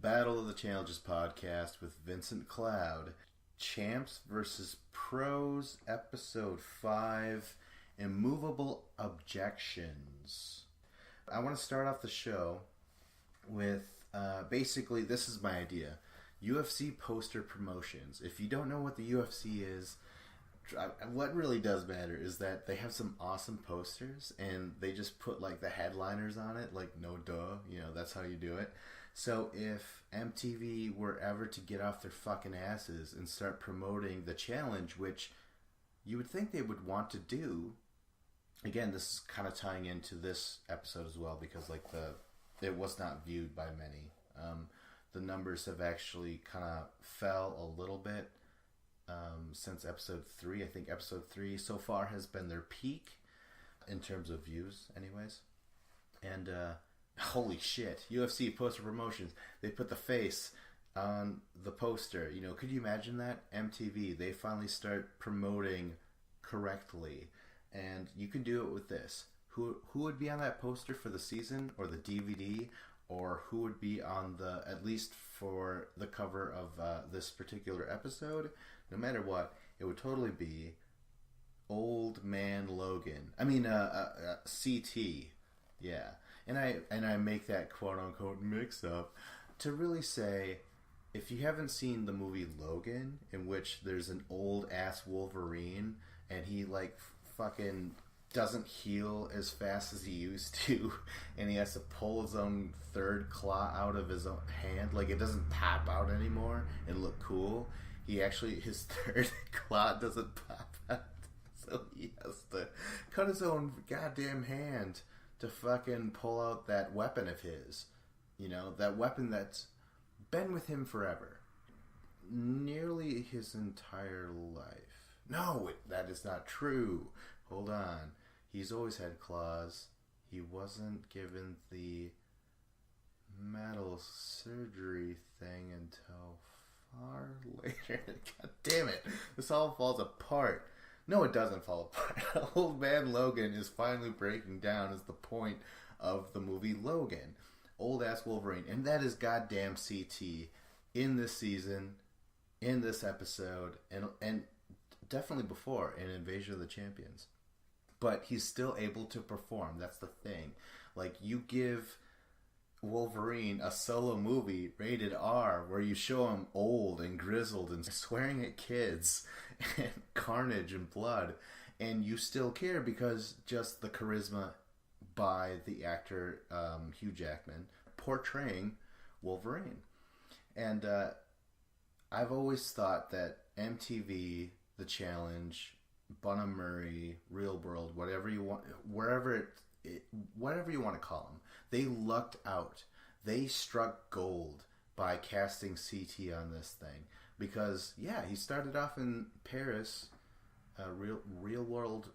Battle of the Challenges podcast with Vincent Cloud. Champs versus Pros, Episode 5, Immovable Objections. I want to start off the show with, basically, this is my idea. UFC poster promotions. If you don't know what the UFC is, what really does matter is that they have some awesome posters and they just put like the headliners on it, like no duh, that's how you do it. So if MTV were ever to get off their fucking asses and start promoting the challenge, which you would think they would want to do, again, this is kind of tying into this episode as well because like it was not viewed by many. The numbers have actually kind of fell a little bit since episode 3. I think episode 3 so far has been their peak in terms of views anyways. And holy shit, UFC poster promotions. They put the face on the poster. Could you imagine that? MTV, they finally start promoting correctly. And you can do it with this. Who would be on that poster for the season or the DVD? Or who would be on at least for the cover of this particular episode? No matter what, it would totally be Old Man Logan. I mean, CT. Yeah. And I make that quote-unquote mix-up to really say, if you haven't seen the movie Logan, in which there's an old-ass Wolverine, and he, like, fucking doesn't heal as fast as he used to, and he has to pull his own third claw out of his own hand, like, it doesn't pop out anymore and look cool. His third claw doesn't pop out, so he has to cut his own goddamn hand to fucking pull out that weapon of his. That weapon that's been with him forever. Nearly his entire life. No, that is not true. Hold on. He's always had claws. He wasn't given the metal surgery thing until far later. God damn it. This all falls apart. No, it doesn't fall apart. Old Man Logan is finally breaking down as the point of the movie Logan. Old-ass Wolverine. And that is goddamn CT in this season, in this episode, and definitely before in Invasion of the Champions. But he's still able to perform. That's the thing. Like, you give Wolverine a solo movie rated R where you show him old and grizzled and swearing at kids and carnage and blood, and you still care because just the charisma by the actor Hugh Jackman portraying Wolverine. And I've always thought that MTV, The Challenge, Bunna Murray, Real World, whatever you want, whatever you want to call them, they lucked out. They struck gold by casting CT on this thing because, yeah, he started off in Paris, Real World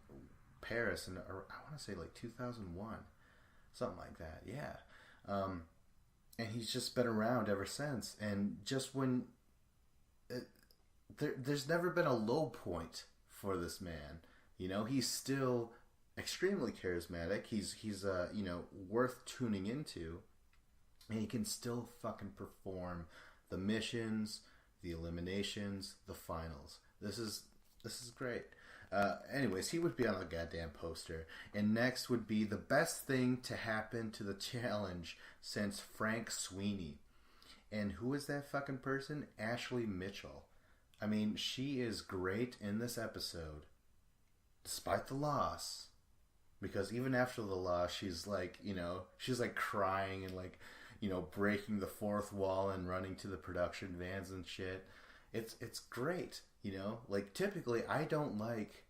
Paris, and I want to say like 2001, something like that. Yeah, and he's just been around ever since. And just when there's never been a low point for this man. He's still extremely charismatic. He's worth tuning into, and he can still fucking perform the missions, the eliminations, the finals. This is great. Anyways, he would be on the goddamn poster. And next would be the best thing to happen to the challenge since Frank Sweeney. And who is that fucking person? Ashley Mitchell. I mean, she is great in this episode, despite the loss. Because even after the loss, she's like, she's like crying and like, breaking the fourth wall and running to the production vans and shit. It's great, Like, typically, I don't like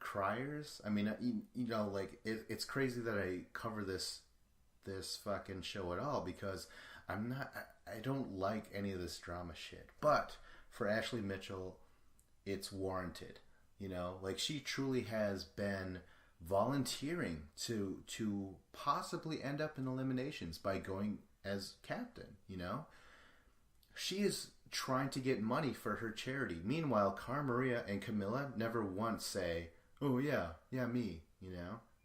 criers. I mean, like, it's crazy that I cover this fucking show at all because I don't like any of this drama shit. But for Ashley Mitchell, it's warranted. Like, she truly has been volunteering to possibly end up in eliminations by going as captain. She is trying to get money for her charity. Meanwhile, Cara Maria and Camilla never once say, "Oh yeah, me."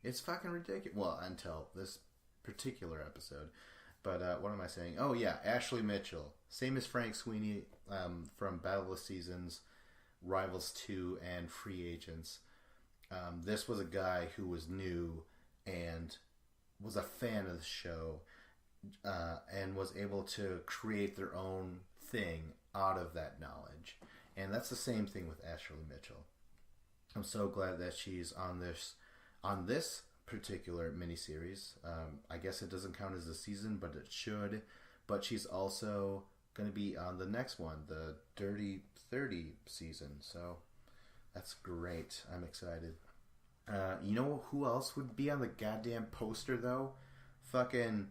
It's fucking ridiculous. Well, until this particular episode. But what am I saying? Oh yeah, Ashley Mitchell, same as Frank Sweeney from Battle of the Seasons, Rivals 2, and Free Agents. This was a guy who was new and was a fan of the show and was able to create their own thing out of that knowledge. And that's the same thing with Ashley Mitchell. I'm so glad that she's on this particular miniseries. I guess it doesn't count as a season, but it should. But she's also going to be on the next one, the Dirty 30 season. So that's great. I'm excited. You know who else would be on the goddamn poster, though? Fucking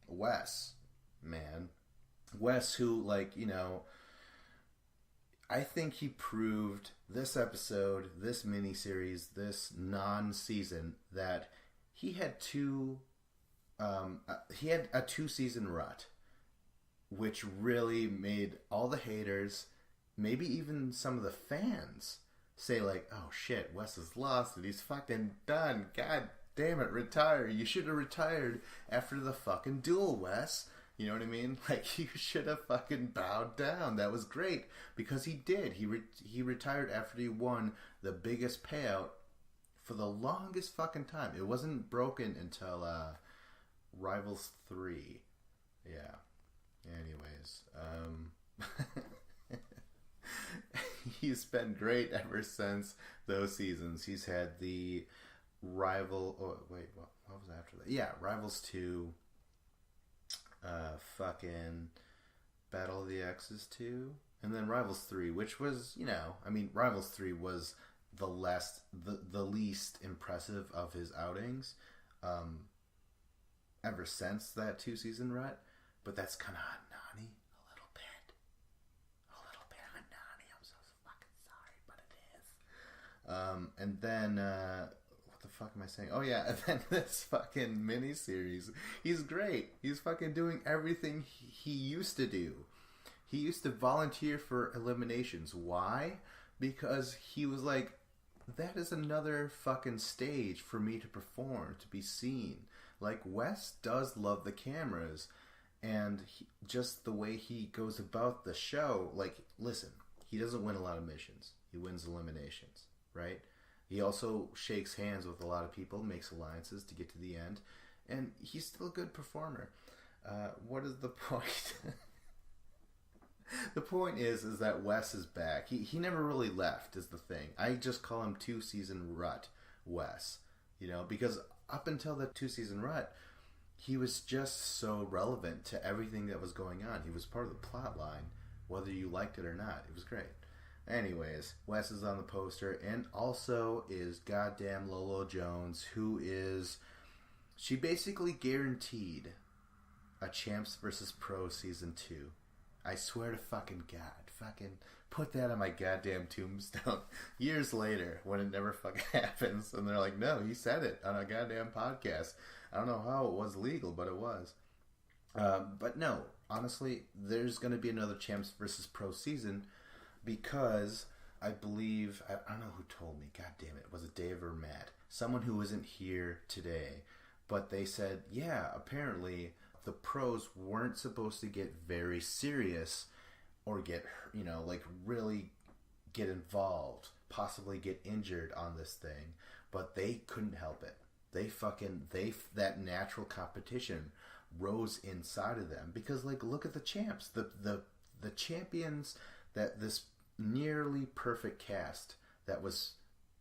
Wes, man. Wes, who, like, you know, I think he proved this episode, this miniseries, this non-season, that he had a 2-season rut, which really made all the haters, maybe even some of the fans, say like, oh shit, Wes is lost and he's fucking done. God damn it, retire. You should have retired after the fucking duel, Wes. You know what I mean? Like, you should have fucking bowed down. That was great. Because he did. He retired after he won the biggest payout for the longest fucking time. It wasn't broken until Rivals 3. Yeah. Anyways. He's been great ever since those seasons. He's had the Rival... Oh, wait, what was after that? Yeah, Rivals 2... fucking Battle of the Exes 2, and then Rivals 3, which was, you know, I mean, Rivals 3 was the least impressive of his outings ever since that 2-season rut, but that's kind of on Nani a little bit on Nani. I'm so fucking sorry, but it is. And then what the fuck am I saying? Oh yeah, and then this fucking miniseries. He's great. He's fucking doing everything he used to do. He used to volunteer for eliminations. Why? Because he was like, that is another fucking stage for me to perform, to be seen. Like, Wes does love the cameras, and just the way he goes about the show, like, listen, he doesn't win a lot of missions. He wins eliminations, right? He also shakes hands with a lot of people, makes alliances to get to the end, and he's still a good performer. What is the point? The point is that Wes is back. He never really left, is the thing. I just call him 2-season rut Wes, you know, because up until the 2-season rut, he was just so relevant to everything that was going on. He was part of the plot line, whether you liked it or not. It was great. Anyways, Wes is on the poster, and also is goddamn Lolo Jones, who is... She basically guaranteed a Champs vs. Pro Season 2. I swear to fucking God. Fucking put that on my goddamn tombstone. Years later, when it never fucking happens, and they're like, no, he said it on a goddamn podcast. I don't know how it was legal, but it was. But no, honestly, there's going to be another Champs vs. Pro season, because I believe, I don't know who told me, god damn it, was it Dave or Matt? Someone who isn't here today, but they said, yeah, apparently the pros weren't supposed to get very serious or get, you know, like really get involved, possibly get injured on this thing, but they couldn't help it. That natural competition rose inside of them, because like, look at the champs, the champions, that this nearly perfect cast that was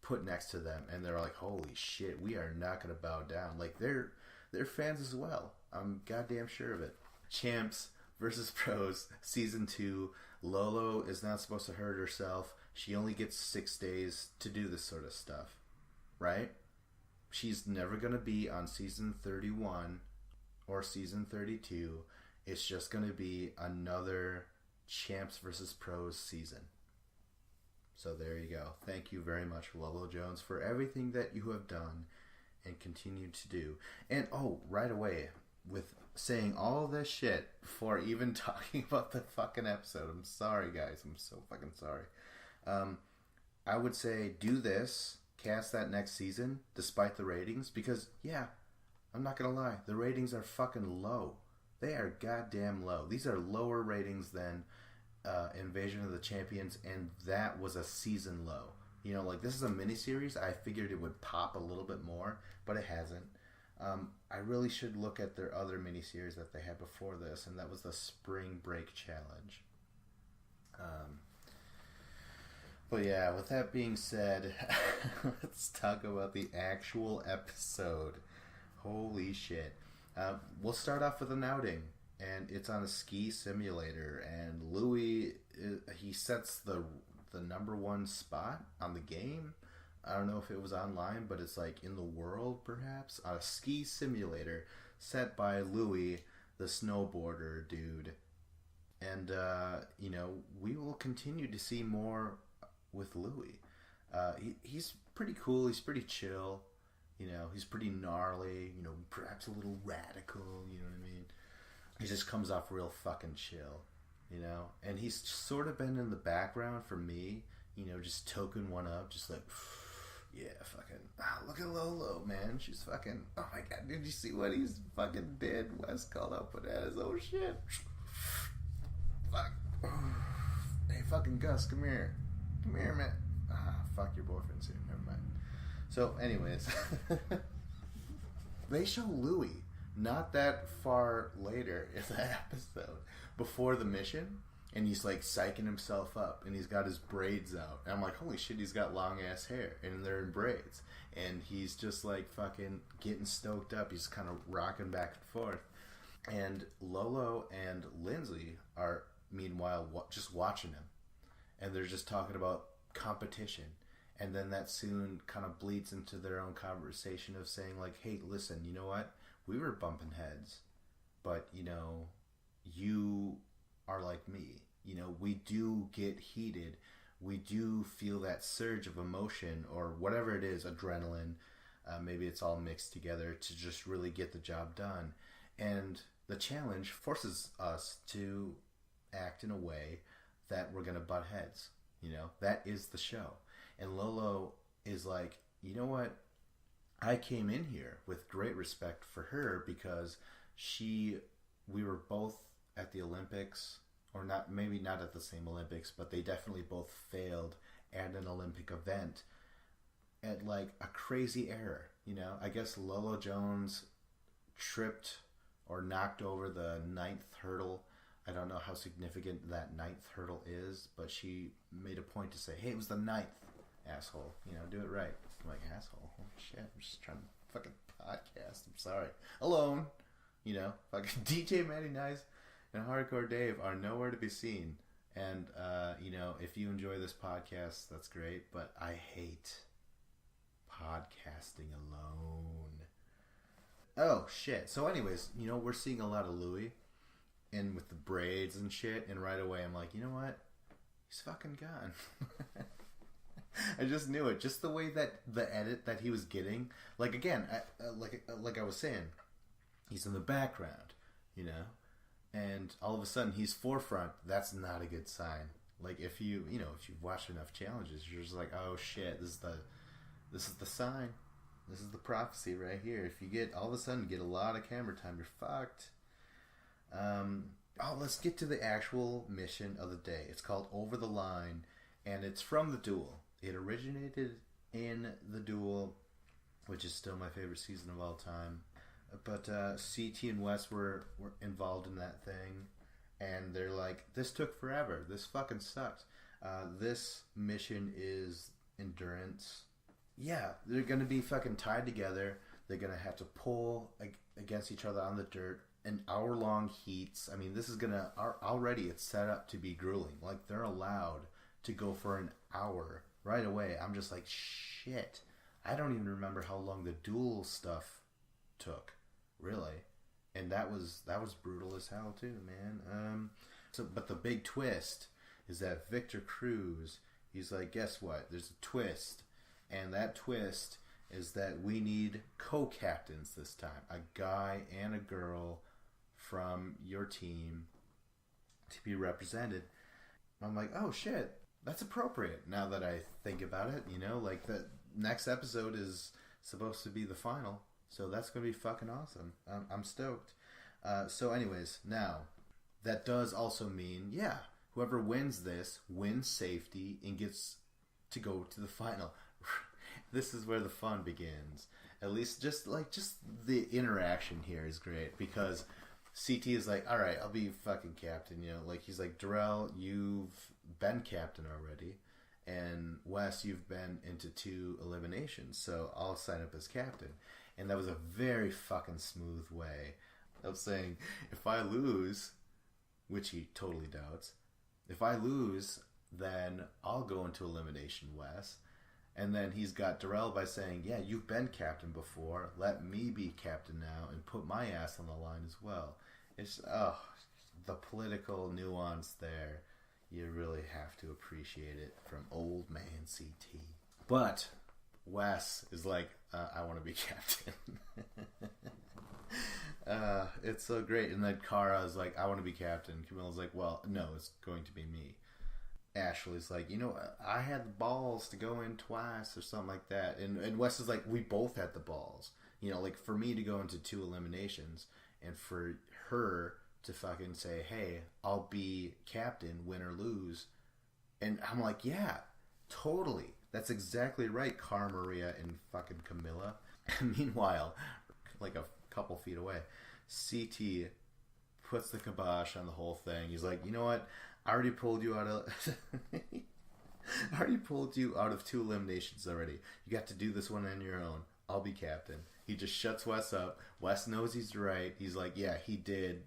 put next to them, and they're like, holy shit, we are not going to bow down. Like, they're fans as well. I'm goddamn sure of it. Champs versus Pros Season 2. Lolo is not supposed to hurt herself. She only gets 6 days to do this sort of stuff, right? She's never going to be on Season 31 or Season 32. It's just going to be another Champs versus Pros season. So there you go. Thank you very much, Lolo Jones, for everything that you have done and continue to do. And right away, with saying all this shit before even talking about the fucking episode, I'm sorry, guys. I'm so fucking sorry. I would say do this, cast that next season, despite the ratings, because, yeah, I'm not gonna lie, the ratings are fucking low. They are goddamn low. These are lower ratings than Invasion of the Champions, and that was a season low. You know, like, this is a miniseries. I figured it would pop a little bit more, but it hasn't. I really should look at their other miniseries that they had before this, and that was the Spring Break Challenge. But yeah, with that being said, let's talk about the actual episode. Holy shit. We'll start off with an outing, and it's on a ski simulator, and Louis, he sets the number one spot on the game. I don't know if it was online, but it's like in the world, perhaps, on a ski simulator set by Louis, the snowboarder dude. And, you know, we will continue to see more with Louis. He's pretty cool. He's pretty chill. You know, he's pretty gnarly. You know, perhaps a little radical. You know what I mean? He just comes off real fucking chill. You know? And he's sort of been in the background for me. You know, just token one up. Just like, yeah, fucking, look at Lolo, man. She's fucking, oh my god, did you see what he's fucking did? Wes called up with that. Oh shit. Fuck. Hey, fucking Gus, come here. Come here, man. Fuck your boyfriend soon. Never mind. So, anyways, they show Louis not that far later in the episode before the mission, and he's like psyching himself up, and he's got his braids out. And I'm like, holy shit, he's got long ass hair, and they're in braids, and he's just like fucking getting stoked up. He's kind of rocking back and forth, and Lolo and Lindsay are meanwhile just watching him, and they're just talking about competition. And then that soon kind of bleeds into their own conversation of saying like, hey, listen, you know what? We were bumping heads, but, you know, you are like me. You know, we do get heated. We do feel that surge of emotion or whatever it is, adrenaline. Maybe it's all mixed together to just really get the job done. And the challenge forces us to act in a way that we're going to butt heads. You know, that is the show. And Lolo is like, you know what? I came in here with great respect for her because we were both at the Olympics, or not, maybe not at the same Olympics, but they definitely both failed at an Olympic event at like a crazy error. You know, I guess Lolo Jones tripped or knocked over the 9th hurdle. I don't know how significant that 9th hurdle is, but she made a point to say, hey, it was the 9th, asshole. You know, do it right. I'm like, asshole? Oh, shit. I'm just trying to fucking podcast. I'm sorry. Alone. You know, fucking DJ Matty Nice and Hardcore Dave are nowhere to be seen. And, you know, if you enjoy this podcast, that's great. But I hate podcasting alone. Oh, shit. So anyways, you know, we're seeing a lot of Louis. And with the braids and shit, and right away I'm like, you know what? He's fucking gone. I just knew it. Just the way that the edit that he was getting, like again, like I was saying, he's in the background, you know, and all of a sudden he's forefront. That's not a good sign. Like if you've watched enough challenges, you're just like, oh shit, this is the sign. This is the prophecy right here. If you get all of a sudden get a lot of camera time, you're fucked. Let's get to the actual mission of the day. It's called Over the Line, and it's from The Duel. It originated in The Duel, which is still my favorite season of all time. But CT and Wes were involved in that thing, and they're like, this took forever. This fucking sucks. This mission is endurance. Yeah, they're going to be fucking tied together. They're going to have to pull against each other on the dirt. An hour-long heats. I mean, this is gonna already. It's set up to be grueling. Like they're allowed to go for an hour right away. I'm just like, shit. I don't even remember how long the duel stuff took, really. And that was brutal as hell too, man. But the big twist is that Victor Cruz. He's like, guess what? There's a twist, and that twist is that we need co-captains this time. A guy and a girl from your team to be represented. I'm like, oh shit, that's appropriate now that I think about it. You know, like the next episode is supposed to be the final, so that's gonna be fucking awesome. I'm stoked. So anyways, now, that does also mean, yeah, whoever wins this wins safety and gets to go to the final. This is where the fun begins. At least just the interaction here is great because CT is like, all right, I'll be fucking captain. You know, like he's like, Darrell, you've been captain already, and Wes, you've been into 2 eliminations, so I'll sign up as captain. And that was a very fucking smooth way of saying, if I lose, which he totally doubts, if I lose, then I'll go into elimination, Wes. And then he's got Darrell by saying, yeah, you've been captain before. Let me be captain now and put my ass on the line as well. It's, the political nuance there. You really have to appreciate it from old man CT. But Wes is like, I want to be captain. It's so great. And then Kara's like, I want to be captain. Camilla's like, well, no, it's going to be me. Ashley's like, you know, I had the balls to go in twice or something like that. And Wes is like, we both had the balls. You know, like for me to go into 2 eliminations and for her to fucking say, hey, I'll be captain, win or lose. And I'm like, yeah, totally. That's exactly right, Cara Maria and fucking Camilla. Meanwhile, like a couple feet away, CT puts the kibosh on the whole thing. He's like, you know what? I already pulled you out of I already pulled you out of 2 eliminations already. You got to do this one on your own. I'll be captain. He just shuts Wes up. Wes knows he's right. He's like, yeah, he did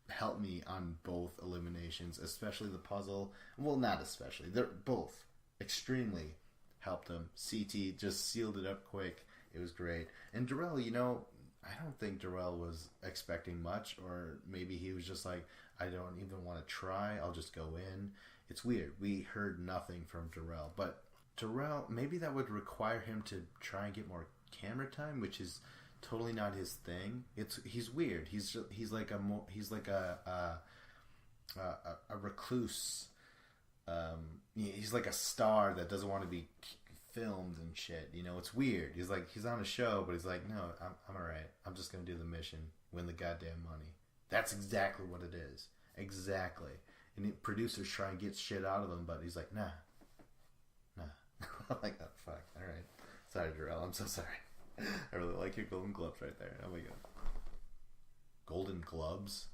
help me on both eliminations, especially the puzzle. Well, not especially. They're both extremely helped him. CT just sealed it up quick. It was great. And Darrell, you know, I don't think Darrell was expecting much, or maybe he was just like, I don't even want to try. I'll just go in. It's weird. We heard nothing from Darrell. But Darrell, maybe that would require him to try and get more camera time, which is totally not his thing. He's weird. He's like a recluse. He's like a star that doesn't want to be filmed and shit. You know, it's weird. He's on a show, but he's like, no, I'm all right. I'm just gonna do the mission, win the goddamn money. That's exactly what it is. Exactly. And producers try and get shit out of him, but he's like, nah. I'm like, oh, fuck. All right. Sorry, Darrell. I'm so sorry. I really like your golden gloves right there. Oh my god. Golden gloves?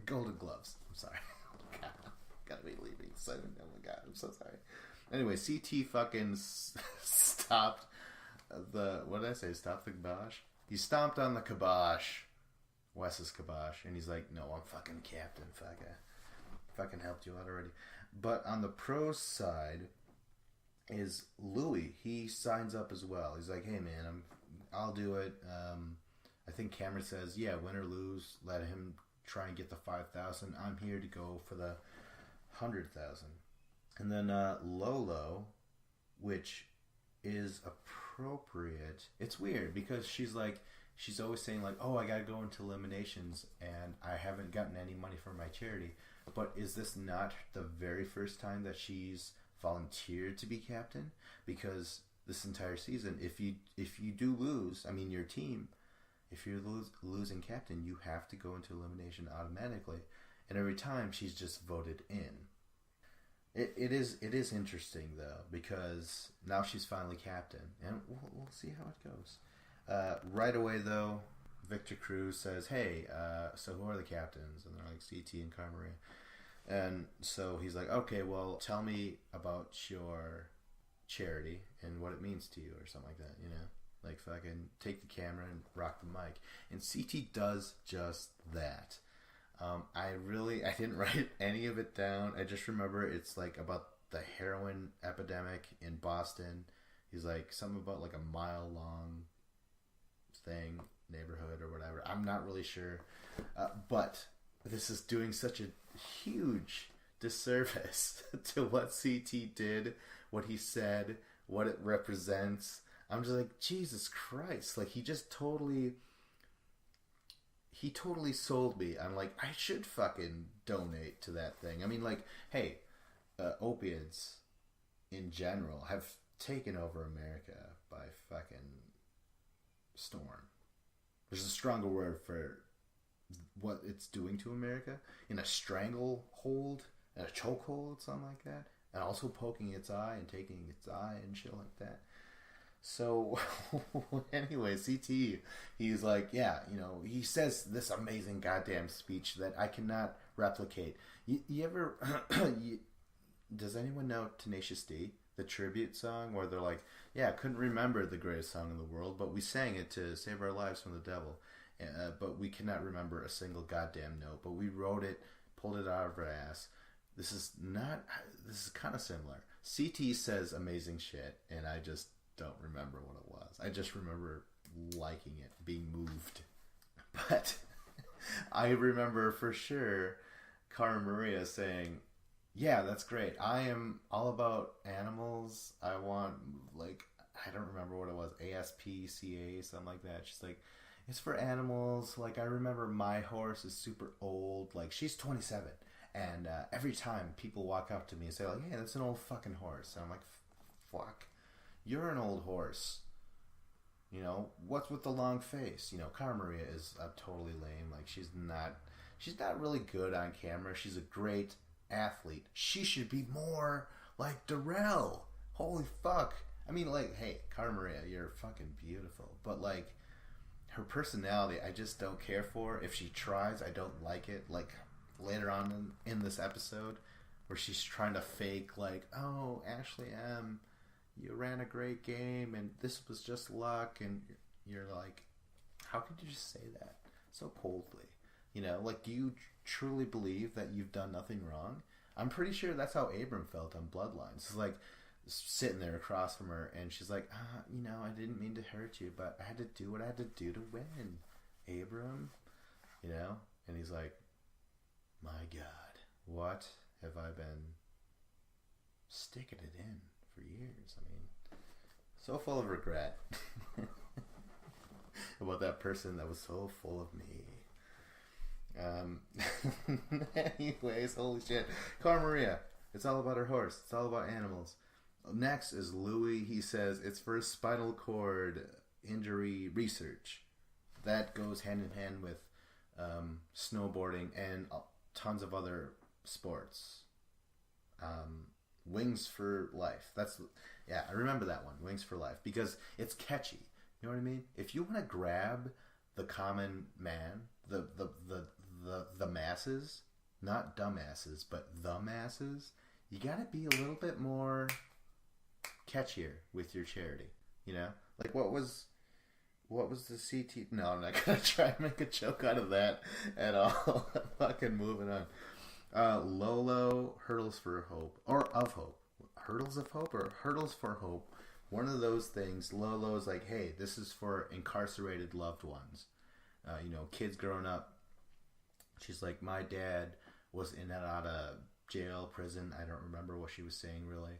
Golden gloves. I'm sorry. God, gotta be leaving soon. Oh my god. I'm so sorry. Anyway, CT fucking stopped what did I say? Stop the kibosh? He stomped on the kibosh. Wes's kibosh. And he's like, no, I'm fucking captain. Fuck, I fucking helped you out already. But on the pros side is Louis. He signs up as well. He's like, hey man, I'll do it. I think Cameron says, yeah, win or lose, let him try and get the 5,000. I'm here to go for the 100,000. And then Lolo, which is appropriate. It's weird because she's always saying like, oh, I gotta go into eliminations and I haven't gotten any money from my charity. But is this not the very first time that she's volunteered to be captain? Because this entire season, if you do lose, I mean your team, if you're losing captain, you have to go into elimination automatically. And every time she's just voted in. It is interesting though, because now she's finally captain, and we'll see how it goes. Right away though, Victor Cruz says, "Hey, so who are the captains?" And they're like CT and Cara Maria. And so he's like, "Okay, well, tell me about your charity and what it means to you, or something like that. You know, like fucking take the camera and rock the mic." And CT does just that. I didn't write any of it down. I just remember it's like about the heroin epidemic in Boston. He's like something about like a mile long thing, neighborhood or whatever. I'm not really sure. But this is doing such a huge disservice to what CT did, what he said, what it represents. I'm just like, Jesus Christ. Like he totally sold me. I'm like, I should fucking donate to that thing. I mean, like, hey, opiates in general have taken over America by fucking storm. There's a stronger word for what it's doing to America in a stranglehold, a chokehold, something like that, and also poking its eye and taking its eye and shit like that. So, anyway, CT, he's like, yeah, he says this amazing goddamn speech that I cannot replicate. You ever, does anyone know Tenacious D, the tribute song, where they're like, yeah, I couldn't remember the greatest song in the world, but we sang it to save our lives from the devil. But we cannot remember a single goddamn note, but we wrote it, pulled it out of our ass. This is kind of similar. CT says amazing shit, and I just don't remember what it was. I just remember liking it, being moved. But I remember for sure Cara Maria saying, yeah, that's great. I am all about animals. I want, I don't remember what it was, ASPCA, something like that. She's like, it's for animals. I remember my horse is super old. She's 27. And every time people walk up to me and say, hey, that's an old fucking horse. And I'm like, fuck. You're an old horse. What's with the long face? Cara Maria is totally lame. She's not really good on camera. She's a great athlete. She should be more like Darrell. Holy fuck. I mean, hey, Cara Maria, you're fucking beautiful. But, her personality, I just don't care for. If she tries, I don't like it. Later on in this episode, where she's trying to fake, oh, Ashley M., you ran a great game, and this was just luck, and you're like, how could you just say that so coldly? Do you truly believe that you've done nothing wrong? I'm pretty sure that's how Abram felt on Bloodlines. It's sitting there across from her, and she's like, I didn't mean to hurt you, but I had to do what I had to do to win, Abram. And he's like, my God, what have I been sticking it in for years? I mean, so full of regret about that person that was so full of me. Anyways, holy shit. Cara Maria, it's all about her horse. It's all about animals. Next is Louis. He says it's for spinal cord injury research. That goes hand in hand with snowboarding and tons of other sports. Wings for Life. I remember that one. Wings for Life, because it's catchy. You know what I mean? If you want to grab the common man, the masses, not dumbasses, but the masses, you got to be a little bit more catchier with your charity. What was the CT? No, I'm not gonna try and make a joke out of that at all. Fucking moving on. Lolo, Hurdles for Hope, or of Hope. Hurdles of Hope or Hurdles for Hope. One of those things. Lolo's like, hey, this is for incarcerated loved ones. Kids growing up. She's like, my dad was in and out of jail, prison. I don't remember what she was saying really.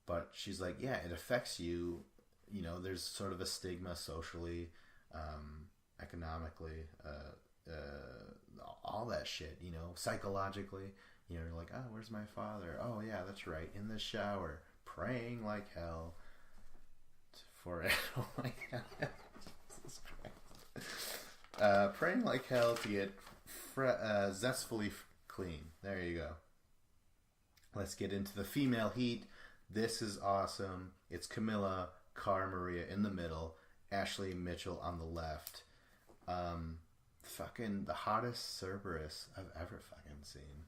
But she's like, yeah, it affects you. There's sort of a stigma socially, economically, all that shit, psychologically. You're like, oh, where's my father? Oh, yeah, that's right. In the shower, praying like hell for it. Oh, my God. Jesus Christ. Praying like hell to get zestfully clean. There you go. Let's get into the female heat. This is awesome. It's Camilla, Cara Maria in the middle, Ashley Mitchell on the left. Fucking the hottest Cerberus I've ever fucking seen.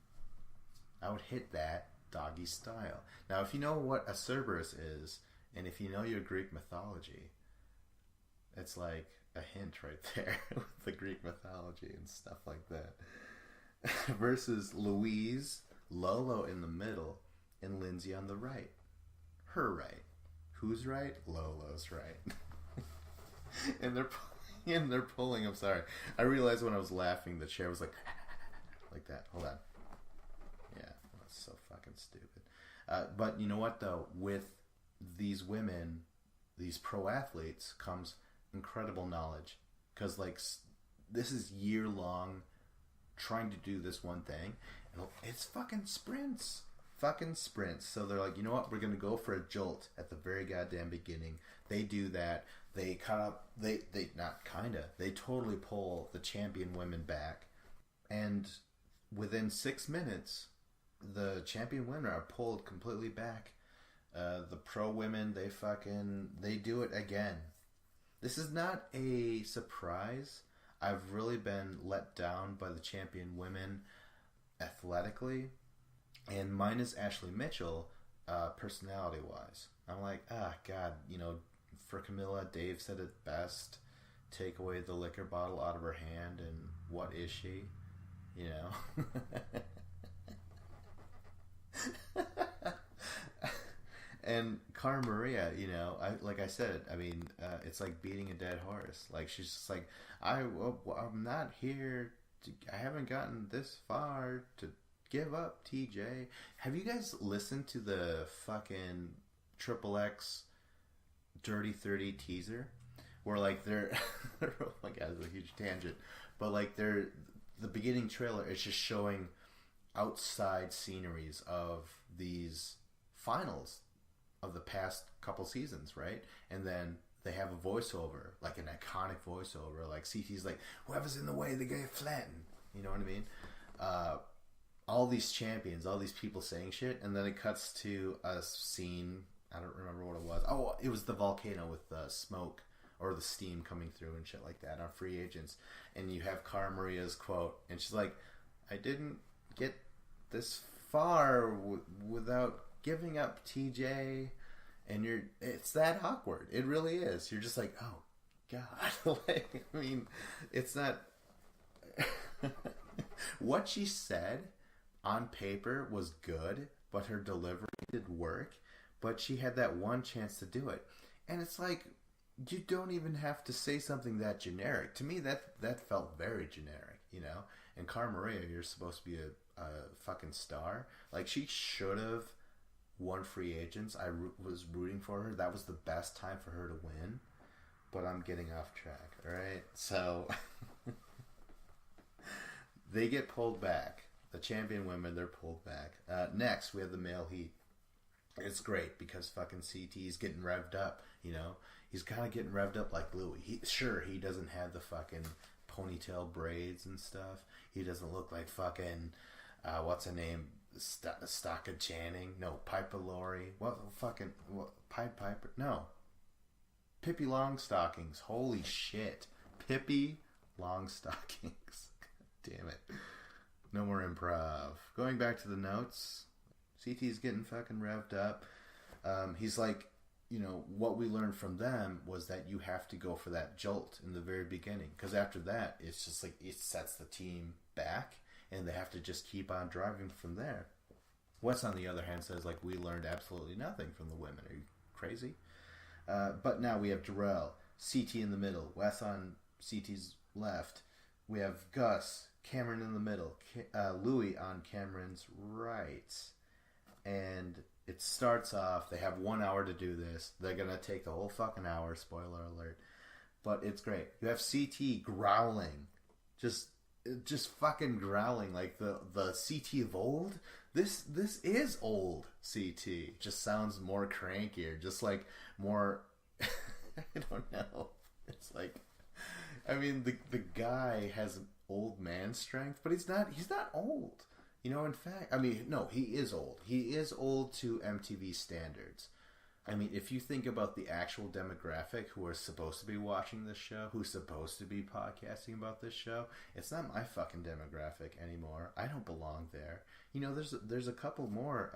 I would hit that doggy style. Now, if you know what a Cerberus is, and if you know your Greek mythology, it's like a hint right there with the Greek mythology and stuff like that. Versus Louise, Lolo in the middle, and Lindsay on the right. Her right. Who's right? Lolo's right. and they're pulling. I'm sorry. I realized when I was laughing, the chair was like that. Hold on. Yeah, that's so fucking stupid. But you know what though? With these women, these pro athletes, comes incredible knowledge. Because this is year long trying to do this one thing, and it's fucking sprints. So they're like, you know what, we're gonna go for a jolt at the very goddamn beginning. They do that. They totally pull the champion women back And within 6 minutes, the champion women are pulled completely back. The pro women, they do it again. This is not a surprise. I've really been let down by the champion women athletically. And mine is Ashley Mitchell, personality-wise. I'm like, God, for Camilla, Dave said it best. Take away the liquor bottle out of her hand, and what is she? And Cara Maria, like I said, it's like beating a dead horse. Like, she's just like, I'm not here. I haven't gotten this far to give up, TJ. Have you guys listened to the fucking Triple X Dirty 30 teaser? Where, like, they're... oh my God, it's a huge tangent. But, like, the beginning trailer is just showing outside sceneries of these finals of the past couple seasons, right? And then they have a voiceover, like an iconic voiceover, like CT's like, whoever's in the way, they get flattened. You know what I mean? All these champions, all these people saying shit, and then it cuts to a scene, I don't remember what it was. Oh, it was the volcano with the smoke or the steam coming through and shit like that on Free Agents. And you have Cara Maria's quote, and she's like, I didn't get this far without giving up, TJ. And it's that awkward. It really is. You're just like, oh God. Like, it's not what she said on paper was good, but her delivery didn't work. But she had that one chance to do it. And it's like, you don't even have to say something that generic. To me, that felt very generic, And Cara Maria, you're supposed to be a fucking star. Like, she should have won Free Agents. I was rooting for her. That was the best time for her to win. But I'm getting off track, alright? So, they get pulled back. The champion women, they're pulled back. Next, we have the male heat. It's great because fucking CT's getting revved up, He's kind of getting revved up like Louis. He doesn't have the fucking ponytail braids and stuff. He doesn't look like fucking, what's her name? Stocka Channing? No, Piper Laurie. Piper? No. Pippi Longstockings. Holy shit. Pippi Longstockings. Damn it. No more improv. Going back to the notes. CT's getting fucking revved up. He's like, what we learned from them was that you have to go for that jolt in the very beginning. Because after that, it's just like, it sets the team back. And they have to just keep on driving from there. Wes, on the other hand, says, like, we learned absolutely nothing from the women. Are you crazy? But now we have Darrell, CT in the middle, Wes on CT's left. We have Gus, Cameron in the middle, Louis on Cameron's right. And it starts off, they have 1 hour to do this. They're going to take the whole fucking hour, spoiler alert. But it's great. You have CT growling. Just fucking growling like the CT of old. This is old CT. Just sounds more crankier. Just like more... I don't know. It's like... the guy has old man strength, but he's not old. In fact... no, he is old. He is old to MTV standards. If you think about the actual demographic who are supposed to be watching this show, who's supposed to be podcasting about this show, it's not my fucking demographic anymore. I don't belong there. There's a couple more.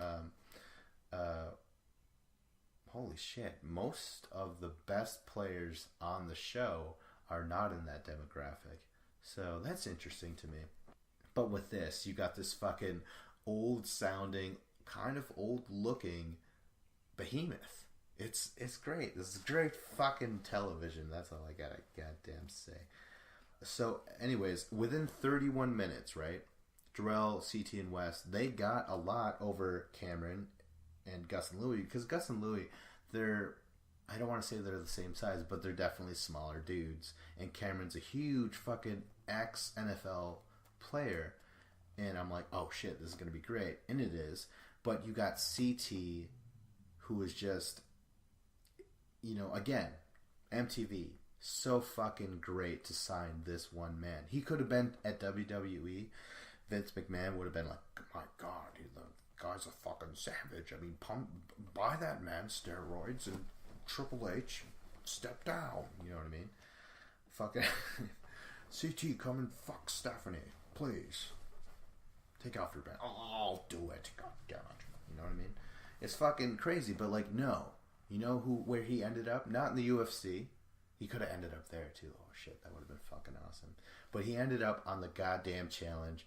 Holy shit! Most of the best players on the show are not in that demographic, so that's interesting to me. But with this, you got this fucking old-sounding, kind of old-looking behemoth. It's great. This is great fucking television. That's all I gotta goddamn say. So, anyways, within 31 minutes, right? Darrell, CT, and Wes, they got a lot over Cameron and Gus and Louis. Because Gus and Louis, I don't want to say they're the same size, but they're definitely smaller dudes. And Cameron's a huge fucking ex-NFL player. And I'm like, oh shit, this is going to be great. And it is. But you got CT, who is just... again, MTV, so fucking great to sign this one man. He could have been at WWE. Vince McMahon would have been like, my God, the guy's a fucking savage. I mean, buy that man steroids and Triple H, step down. You know what I mean? Fucking CT, come and fuck Stephanie, please. Take off your band. Oh, I'll do it. God damn it. You know what I mean? It's fucking crazy, but like, no. You know where he ended up? Not in the UFC. He could have ended up there too. Oh shit, that would have been fucking awesome. But he ended up on the goddamn challenge.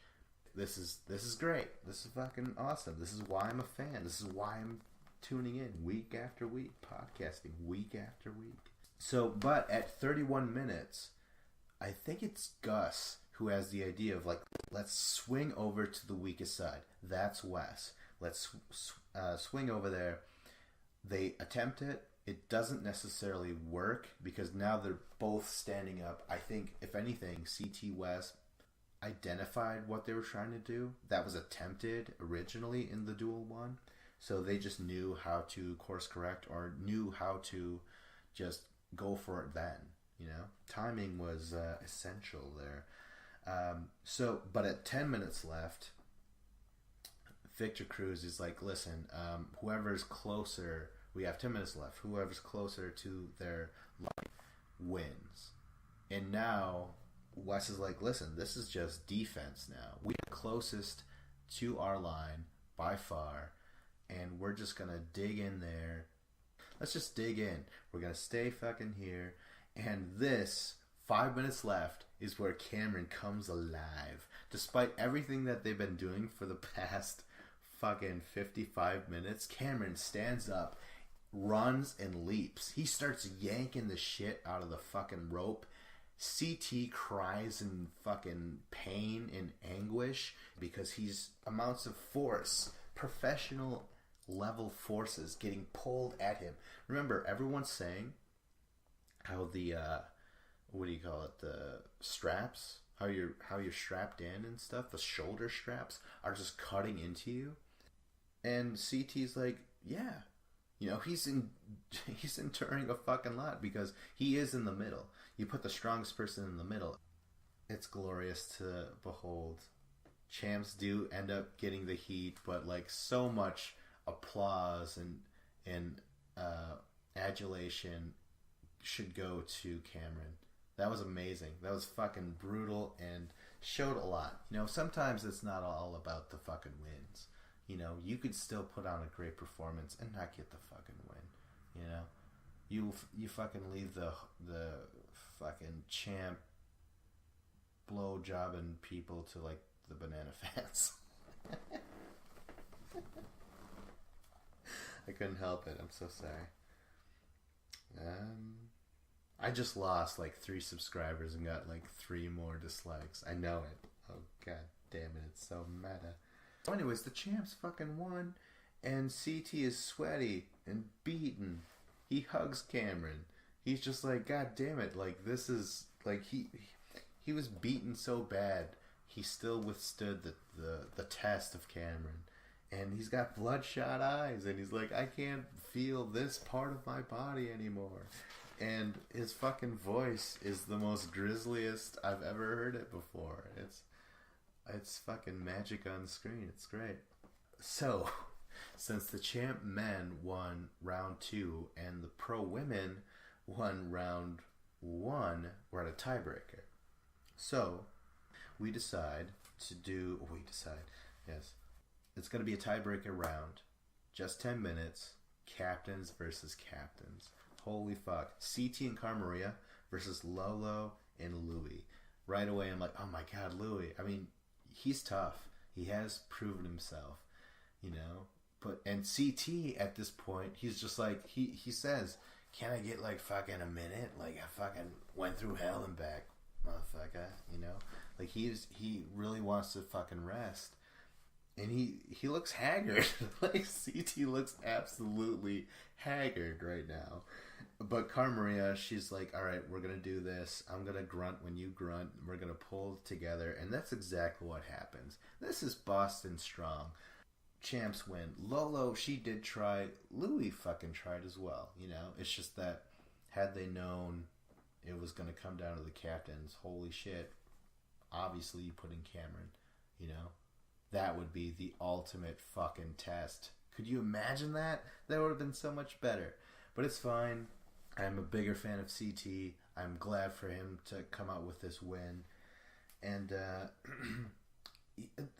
This is great. This is fucking awesome. This is why I'm a fan. This is why I'm tuning in week after week, podcasting week after week. So, but at 31 minutes, I think it's Gus who has the idea of like, let's swing over to the weakest side. That's Wes. Let's swing over there. They attempt it. It doesn't necessarily work because now they're both standing up. I think, if anything, CT West identified what they were trying to do. That was attempted originally in the duel one. So they just knew how to course correct or knew how to just go for it then. You know? Timing was essential there. But at 10 minutes left, Victor Cruz is like, listen, whoever's closer, we have 10 minutes left, whoever's closer to their line wins. And now Wes is like, listen, this is just defense now. We're closest to our line by far, and we're just going to dig in there. Let's just dig in. We're going to stay fucking here. And this, 5 minutes left, is where Cameron comes alive. Despite everything that they've been doing for the past fucking 55 minutes, Cameron stands up, runs and leaps. He starts yanking the shit out of the fucking rope. CT cries in fucking pain and anguish because he's amounts of force, professional level forces getting pulled at him. Remember, everyone's saying how the what do you call it, the straps, how you're strapped in and stuff, the shoulder straps are just cutting into you. And CT's like, yeah, you know, he's enduring a fucking lot because he is in the middle. You put the strongest person in the middle. It's glorious to behold. Champs do end up getting the heat, but like so much applause and adulation should go to Cameron. That was amazing. That was fucking brutal and showed a lot. You know, sometimes it's not all about the fucking wins. You know, you could still put on a great performance and not get the fucking win. You know, you fucking leave the fucking champ blow-jobbing people to like the banana fans. I couldn't help it. I'm so sorry. I just lost like 3 subscribers and got like 3 more dislikes. I know it. Oh god damn it, it's so meta. Anyways, the champs fucking won, and CT is sweaty and beaten. He hugs Cameron. He's just like, god damn it, like this is like he was beaten so bad. He still withstood the test of Cameron. And he's got bloodshot eyes, and he's like, I can't feel this part of my body anymore. And his fucking voice is the most grisliest I've ever heard it before. It's fucking magic on screen. It's great. So, since the champ men won round 2 and the pro women won round 1, we're at a tiebreaker. So, we decide, yes. It's going to be a tiebreaker round. Just 10 minutes. Captains versus captains. Holy fuck. CT and Carmaria versus Lolo and Louie. Right away, I'm like, oh my god, Louie. I mean, he's tough. He has proven himself, you know. And CT at this point, he's just like, he says, can I get like fucking a minute? Like I fucking went through hell and back, motherfucker, you know? Like he really wants to fucking rest. And he looks haggard. Like CT looks absolutely haggard right now. But Carmaria, she's like, all right, we're going to do this. I'm going to grunt when you grunt. We're going to pull together. And that's exactly what happens. This is Boston strong. Champs win. Lolo, she did try. Louie fucking tried as well. You know, it's just that had they known it was going to come down to the captains. Holy shit. Obviously, you put in Cameron, you know? That would be the ultimate fucking test. Could you imagine that? That would have been so much better. But it's fine. I'm a bigger fan of CT. I'm glad for him to come out with this win. And,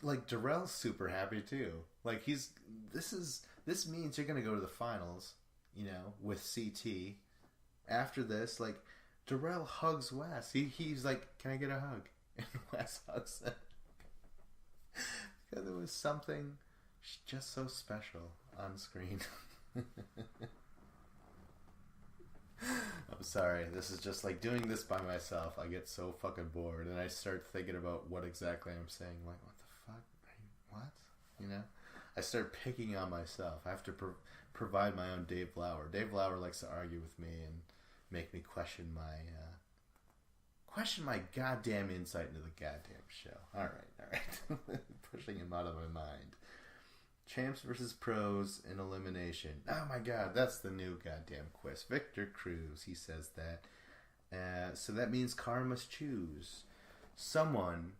like, Darrell's super happy, too. Like, this means you're going to go to the finals, you know, with CT. After this, like, Darrell hugs Wes. He's like, can I get a hug? And Wes hugs him. Because it was something just so special on screen. I'm sorry. This is just like doing this by myself. I get so fucking bored. And I start thinking about what exactly I'm saying. Like, what the fuck? What? You know? I start picking on myself. I have to provide my own Dave Lauer. Dave Lauer likes to argue with me and make me question my goddamn insight into the goddamn show. All right. Pushing him out of my mind. Champs versus pros in elimination. Oh my god, that's the new goddamn quiz. Victor Cruz, he says that. So that means Cara must choose. Someone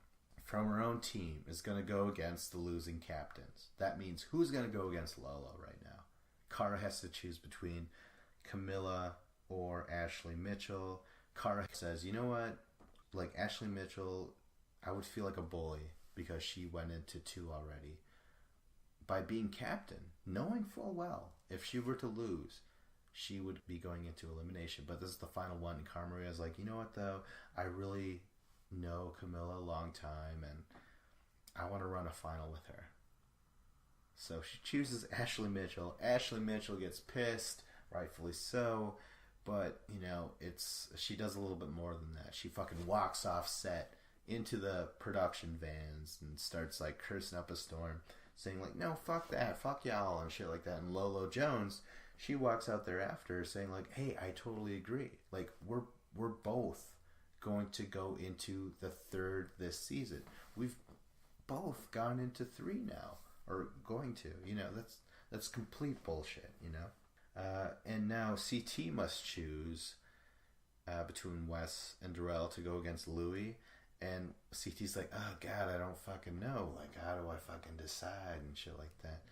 from her own team is going to go against the losing captains. That means who's going to go against Lolo right now? Cara has to choose between Camilla or Ashley Mitchell. Cara says, you know what? Like, Ashley Mitchell, I would feel like a bully because she went into 2 already. By being captain, knowing full well, if she were to lose, she would be going into elimination. But this is the final one, and Cara Maria's like, you know what, though? I really know Camilla a long time, and I want to run a final with her. So she chooses Ashley Mitchell. Ashley Mitchell gets pissed, rightfully so. But, you know, she does a little bit more than that. She fucking walks off set into the production vans and starts, like, cursing up a storm, saying, like, no, fuck that, fuck y'all, and shit like that. And Lolo Jones, she walks out there after saying, like, hey, I totally agree. Like, we're both going to go into the 3rd this season. We've both gone into 3 now, or going to. You know, that's complete bullshit, you know? And now CT must choose between Wes and Darrell to go against Louie. And CT's like, oh, God, I don't fucking know. Like, how do I fucking decide and shit like that?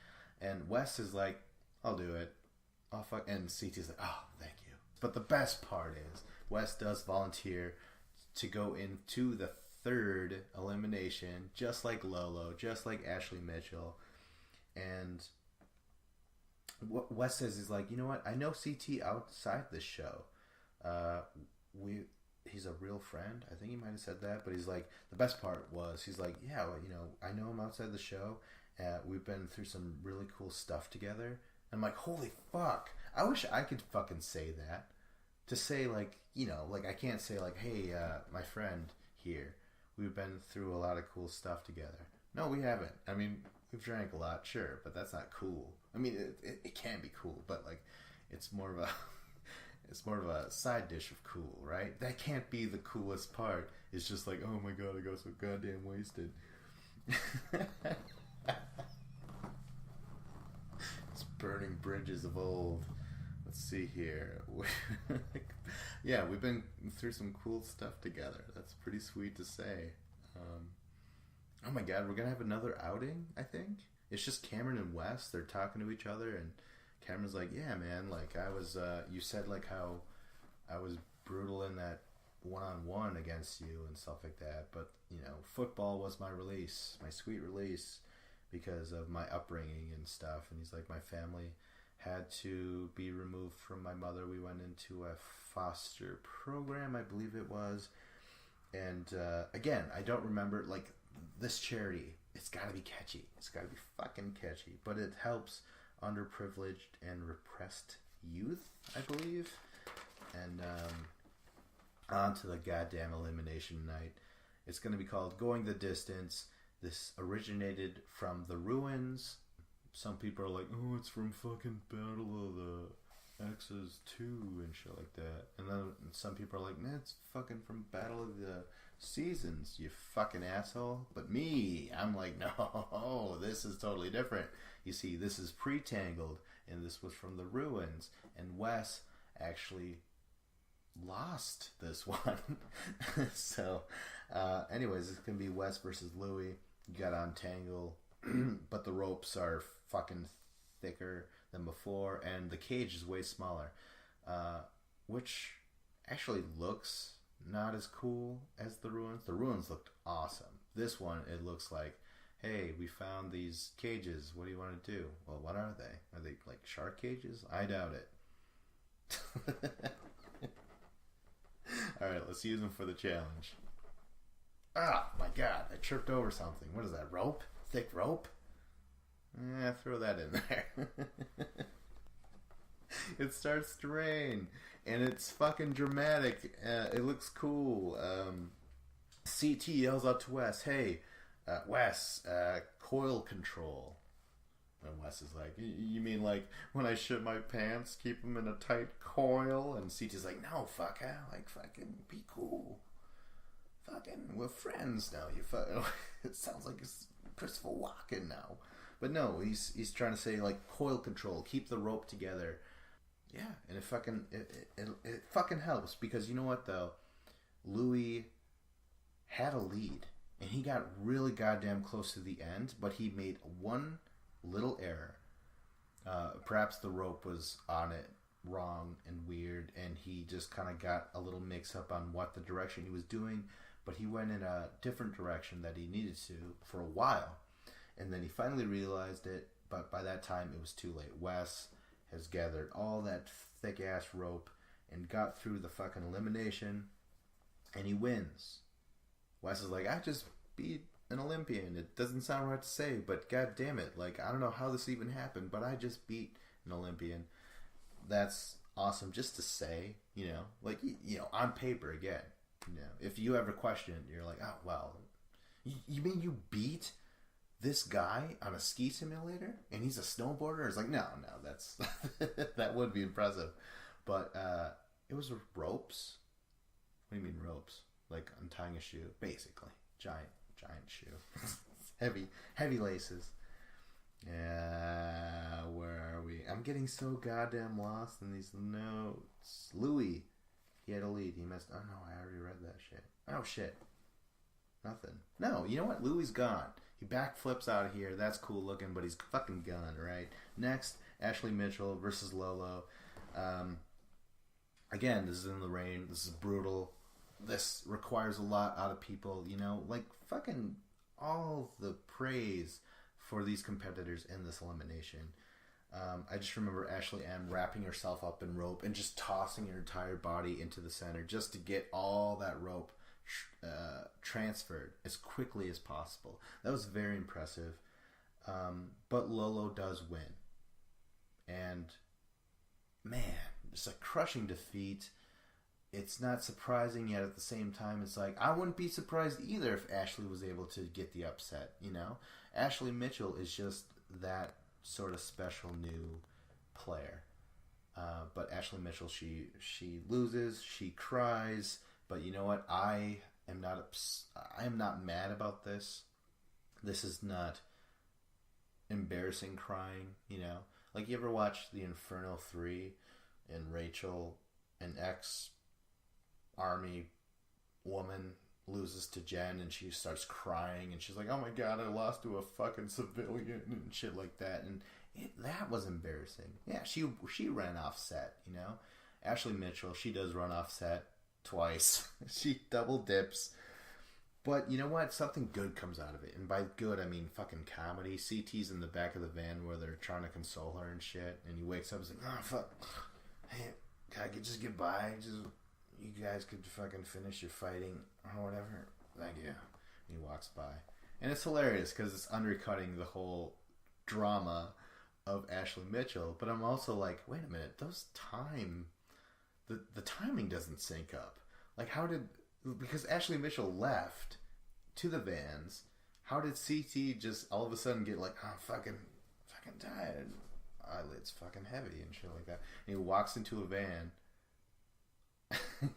And Wes is like, I'll do it. And CT's like, oh, thank you. But the best part is Wes does volunteer to go into the 3rd elimination, just like Lolo, just like Ashley Mitchell. And what Wes says is like, you know what? I know CT outside this show. He's a real friend. I think he might have said that, but he's like, the best part was, he's like, yeah, well, you know, I know him outside the show. We've been through some really cool stuff together. I'm like, holy fuck. I wish I could fucking say that. To say, like, you know, like, I can't say, like, hey, my friend here, we've been through a lot of cool stuff together. No, we haven't. I mean, we've drank a lot, sure, but that's not cool. I mean, it can be cool, but, like, it's more of a side dish of cool, right? That can't be the coolest part. It's just like, oh my god, I got so goddamn wasted. It's burning bridges of old. Let's see here. Yeah, we've been through some cool stuff together. That's pretty sweet to say. Oh my god, we're gonna have another outing, I think. It's just Cameron and Wes. They're talking to each other, and Cameron's like, yeah, man, like, I was, you said, like, how I was brutal in that one-on-one against you and stuff like that, but, you know, football was my release, my sweet release, because of my upbringing and stuff. And he's like, my family had to be removed from my mother. We went into a foster program, I believe it was. And, again, I don't remember, like, this charity, it's gotta be catchy. It's gotta be fucking catchy. But it helps underprivileged and repressed youth, I believe. And on to the goddamn elimination night. It's going to be called Going the Distance. This originated from the ruins. Some people are like, oh, it's from fucking Battle of the X's 2 and shit like that. And then some people are like, man, it's fucking from Battle of the Seasons, you fucking asshole. But me, I'm like, no, this is totally different. You see, this is pre-Tangled, and this was from the ruins. And Wes actually lost this one. So, anyways, it's going to be Wes versus Louie. You got to untangle, but the ropes are fucking thicker than before, and the cage is way smaller, which actually looks not as cool as the ruins. The ruins looked awesome. This one, it looks like, hey, we found these cages. What do you want to do? Well, what are they? Are they like shark cages? I doubt it. Alright, let's use them for the challenge. Ah, my god, I tripped over something. What is that, rope? Thick rope? Throw that in there. It starts to rain, and it's fucking dramatic. It looks cool. CT yells out to Wes, hey, Wes, coil control. And Wes is like, you mean like when I shit my pants, keep them in a tight coil? And CT's like, no, fucker, like fucking be cool. Fucking, we're friends now. It sounds like it's Christopher Walken now. But no, he's trying to say like coil control, keep the rope together. Yeah, and it fucking helps, because you know what though? Louis had a lead, and he got really goddamn close to the end, but he made one little error. Perhaps the rope was on it wrong and weird, and he just kind of got a little mix up on what the direction he was doing, but he went in a different direction that he needed to for a while, and then he finally realized it, but by that time it was too late. Wes has gathered all that thick ass rope and got through the fucking elimination, and he wins. Wes is like, I just beat an Olympian. It doesn't sound right to say, but god damn it, like, I don't know how this even happened, but I just beat an Olympian. That's awesome just to say, you know, like, you know, on paper again, you know, if you ever question it, you're like, oh, well, you mean you beat this guy on a ski simulator and he's a snowboarder? It's like, no, that's that would be impressive, but it was ropes. What do you mean ropes? Like untying a shoe, basically. Giant shoe. heavy laces. Yeah, where are we? I'm getting so goddamn lost in these notes. Louis, he had a lead. He missed. Oh no, I already read that shit. Oh shit. Nothing. No, you know what? Louis gone. He backflips out of here. That's cool looking, but he's fucking gone, right? Next, Ashley Mitchell versus Lolo. Again, this is in the rain. This is brutal. This requires a lot out of people, you know? Like, fucking all the praise for these competitors in this elimination. I just remember Ashley M wrapping herself up in rope and just tossing her entire body into the center just to get all that rope transferred as quickly as possible. That was very impressive. But Lolo does win. And, man, it's a crushing defeat. It's not surprising, yet at the same time, it's like, I wouldn't be surprised either if Ashley was able to get the upset, you know? Ashley Mitchell is just that sort of special new player. But Ashley Mitchell, she loses, she cries, but you know what? I am not mad about this. This is not embarrassing crying, you know? Like, you ever watch The Inferno 3 and Rachel, an ex-army woman, loses to Jen and she starts crying and she's like, oh my god, I lost to a fucking civilian and shit like that, and that was embarrassing. Yeah, she ran off set, you know? Ashley Mitchell, she does run off set twice. She double dips. But you know what? Something good comes out of it. And by good, I mean fucking comedy. CT's in the back of the van where they're trying to console her and shit. And he wakes up and is like, oh, fuck. Hey, can I just get by? You guys could fucking finish your fighting or whatever. Thank you. And he walks by. And it's hilarious because it's undercutting the whole drama of Ashley Mitchell. But I'm also like, wait a minute. The timing doesn't sync up. Like, because Ashley Mitchell left to the vans, how did CT just all of a sudden get like, oh, fucking tired, eyelids fucking heavy and shit like that, and he walks into a van.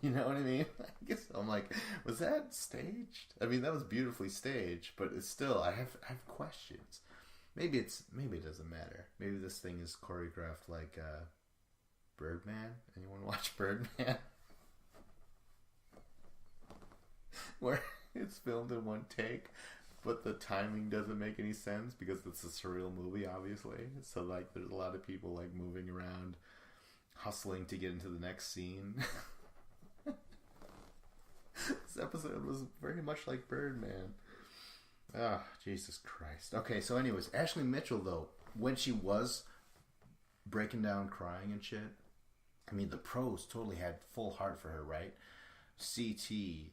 You know what I mean? I guess I'm like, was that staged? I mean, that was beautifully staged, but it's still, I have questions. Maybe it doesn't matter. Maybe this thing is choreographed like Birdman. Anyone watch Birdman? where it's filmed in one take, but the timing doesn't make any sense because it's a surreal movie, obviously. So like, there's a lot of people like moving around, hustling to get into the next scene. This episode was very much like Birdman. Ah, Jesus Christ. Okay, so anyways, Ashley Mitchell, though, when she was breaking down crying and shit, I mean, the pros totally had full heart for her, right? CT,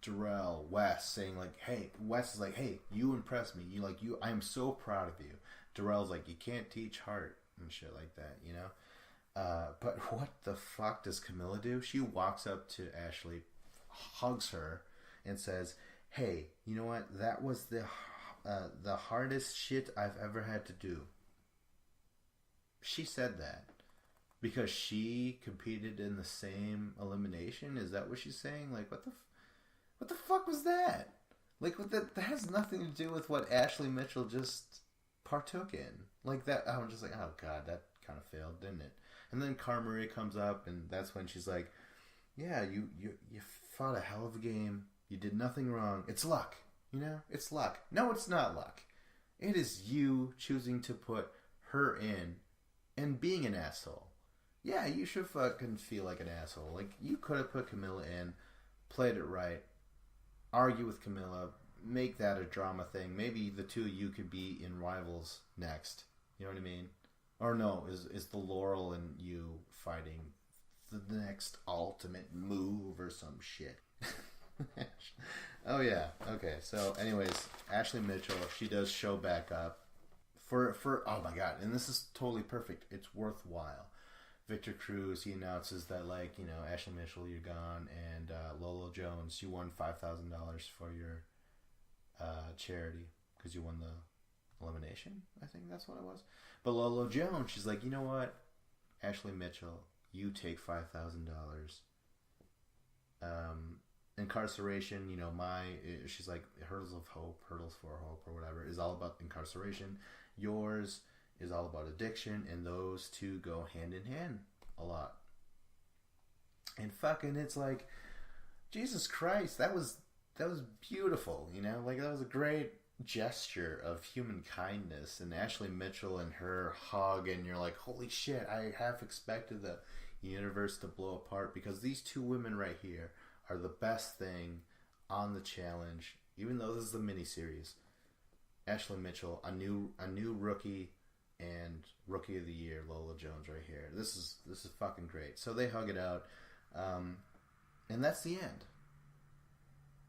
Darrell, Wes saying like, hey, Wes is like, hey, you impress me. I am so proud of you. Darrell's like, you can't teach heart and shit like that, you know? But what the fuck does Camilla do? She walks up to Ashley, hugs her, and says, hey, you know what? That was the hardest shit I've ever had to do. She said that because she competed in the same elimination. Is that what she's saying? Like, what the fuck was that? Like, that has nothing to do with what Ashley Mitchell just partook in. Like that, I'm just like, oh god, that kind of failed, didn't it? And then Cara Marie comes up, and that's when she's like, yeah, you fought a hell of a game. You did nothing wrong. It's luck. You know? It's luck. No, it's not luck. It is you choosing to put her in and being an asshole. Yeah, you should fucking feel like an asshole. Like, you could have put Camilla in, played it right, argue with Camilla, make that a drama thing. Maybe the two of you could be in Rivals next. You know what I mean? Or no, is the Laurel and you fighting the next ultimate move or some shit? Oh yeah, okay. So anyways, Ashley Mitchell, she does show back up for oh my god, and this is totally perfect. It's worthwhile. Victor Cruz, he announces that, like, you know, Ashley Mitchell, you're gone, and Lolo Jones, you won $5,000 for your charity because you won the elimination. I think that's what it was. But Lolo Jones, she's like, you know what, Ashley Mitchell, you take $5,000. Incarceration, you know, she's like, Hurdles of Hope, Hurdles for Hope, or whatever, is all about incarceration. Yours is all about addiction, and those two go hand in hand a lot. And fucking, it's like, Jesus Christ, that was beautiful, you know? Like, that was a great gesture of human kindness, and Ashley Mitchell and her hug, and you're like, holy shit, I half expected the universe to blow apart, because these two women right here are the best thing on the challenge, even though this is a mini-series. Ashley Mitchell, a new rookie, and Rookie of the Year, Lola Jones right here. This is fucking great. So they hug it out, and that's the end.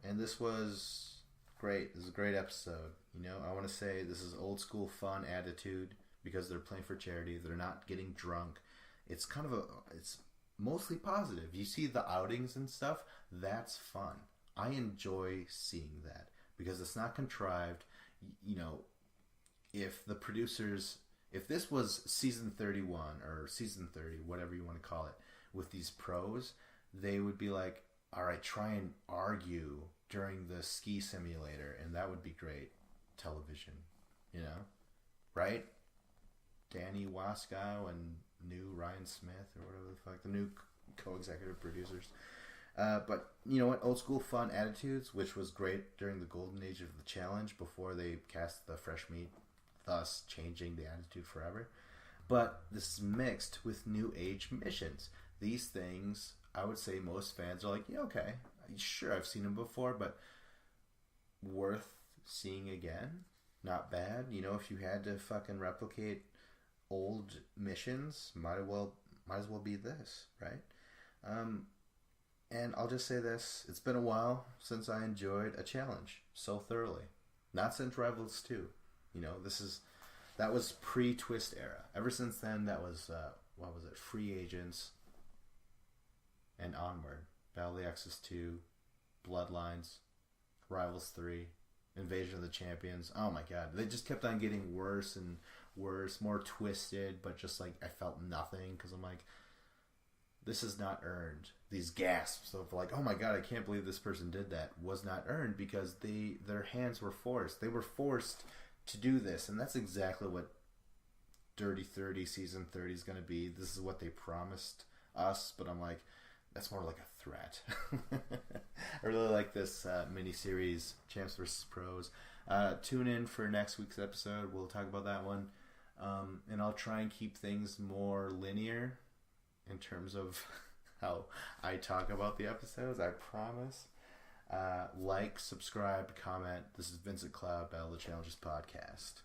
And this was great. This is a great episode. You know, I want to say this is old school fun attitude because they're playing for charity. They're not getting drunk. It's kind of it's mostly positive. You see the outings and stuff. That's fun. I enjoy seeing that because it's not contrived. You know, if the producers, if this was season 31 or season 30, whatever you want to call it, with these pros, they would be like, all right, try and argue during the ski simulator, and that would be great television, you know, right? Danny Waskow and new Ryan Smith, or whatever the fuck, the new co-executive producers. But you know what? Old school fun attitudes, which was great during the golden age of the challenge before they cast the fresh meat, thus changing the attitude forever. But this is mixed with new age missions. These things, I would say most fans are like, yeah, okay, sure, I've seen them before, but worth seeing again. Not bad. You know, if you had to fucking replicate old missions, might as well be this, right? And I'll just say this, it's been a while since I enjoyed a challenge so thoroughly. Not since Rivals 2. You know, that was pre-Twist era. Ever since then, that was, what was it, Free Agents and onward. Battle of the Exes 2, Bloodlines, Rivals 3, Invasion of the Champions. Oh my god, they just kept on getting worse and worse, more twisted, but just like, I felt nothing, because I'm like, this is not earned. These gasps of like, oh my god, I can't believe this person did that, was not earned because their hands were forced. They were forced to do this, and that's exactly what Dirty 30 season 30 is going to be. This is what they promised us, but I'm like, That's more like a threat. I really like this mini-series, Champs vs. Pros. Tune in for next week's episode. We'll talk about that one. And I'll try and keep things more linear in terms of how I talk about the episodes, I promise. Like, subscribe, comment. This is Vincent Cloud, Battle of the Challenges Podcast.